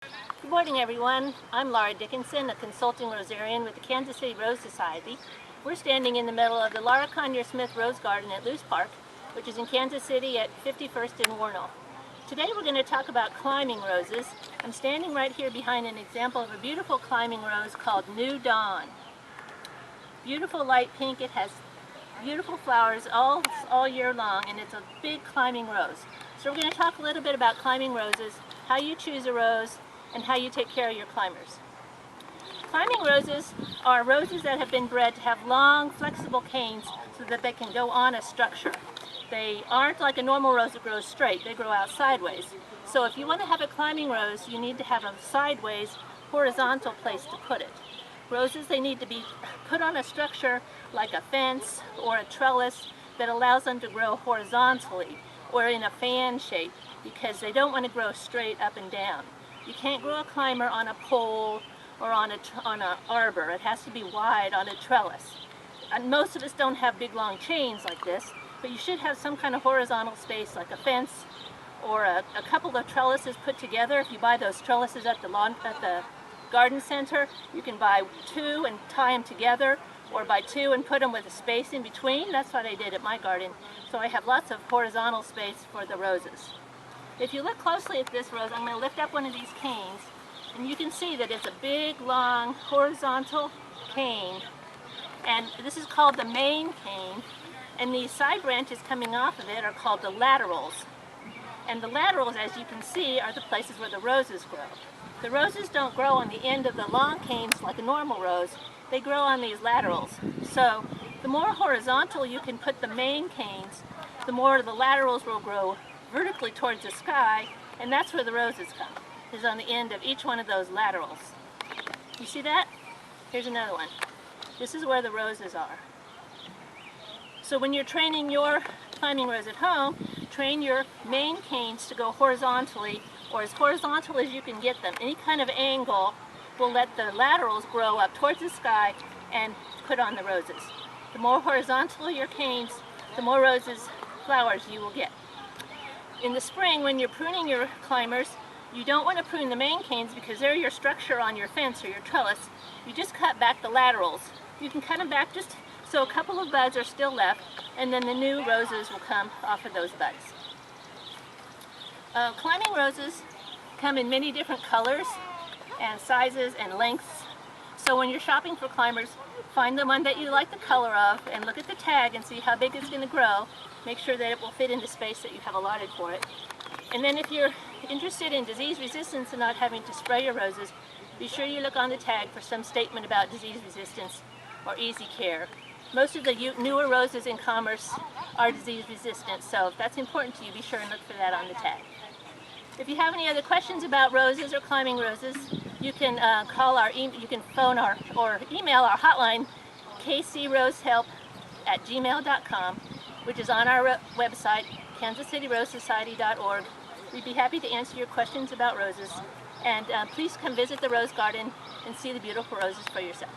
Good morning, everyone. I'm Laura Dickinson, a consulting rosarian with the Kansas City Rose Society. We're standing in the middle of the Laura Conyer Smith Rose Garden at Loose Park, which is in Kansas City at 51st and Wornall. Today we're going to talk about climbing roses. I'm standing right here behind an example of a beautiful climbing rose called New Dawn. Beautiful light pink. It has beautiful flowers all year long, and it's a big climbing rose. So we're going to talk a little bit about climbing roses, how you choose a rose, and how you take care of your climbers. Climbing roses are roses that have been bred to have long, flexible canes so that they can go on a structure. They aren't like a normal rose that grows straight, they grow out sideways. So if you want to have a climbing rose, you need to have a sideways, horizontal place to put it. Roses, they need to be put on a structure like a fence or a trellis that allows them to grow horizontally or in a fan shape, because they don't want to grow straight up and down. You can't grow a climber on a pole or on an arbor. It has to be wide on a trellis. And most of us don't have big long chains like this, but you should have some kind of horizontal space like a fence or a couple of trellises put together. If you buy those trellises at the garden center, you can buy two and tie them together, or buy two and put them with a space in between. That's what I did at my garden. So I have lots of horizontal space for the roses. If you look closely at this rose, I'm going to lift up one of these canes, and you can see that it's a big, long, horizontal cane. And this is called the main cane, and these side branches coming off of it are called the laterals. And the laterals, as you can see, are the places where the roses grow. The roses don't grow on the end of the long canes like a normal rose. They grow on these laterals. So the more horizontal you can put the main canes, the more the laterals will grow vertically towards the sky, and that's where the roses come, is on the end of each one of those laterals. You see that? Here's another one. This is where the roses are. So when you're training your climbing rose at home, train your main canes to go horizontally, or as horizontal as you can get them. Any kind of angle will let the laterals grow up towards the sky and put on the roses. The more horizontal your canes, the more roses, flowers you will get. In the spring, when you're pruning your climbers, you don't want to prune the main canes because they're your structure on your fence or your trellis. You just cut back the laterals. You can cut them back just so a couple of buds are still left, and then the new roses will come off of those buds. Climbing roses come in many different colors and sizes and lengths. So when you're shopping for climbers, find the one that you like the color of and look at the tag and see how big it's going to grow. Make sure that it will fit in the space that you have allotted for it. And then if you're interested in disease resistance and not having to spray your roses, be sure you look on the tag for some statement about disease resistance or easy care. Most of the newer roses in commerce are disease resistant, so if that's important to you, be sure and look for that on the tag. If you have any other questions about roses or climbing roses, you can you can phone or email our hotline, kcrosehelp@gmail.com, which is on our website, kansascityrosesociety.org. We'd be happy to answer your questions about roses. And please come visit the Rose Garden and see the beautiful roses for yourself.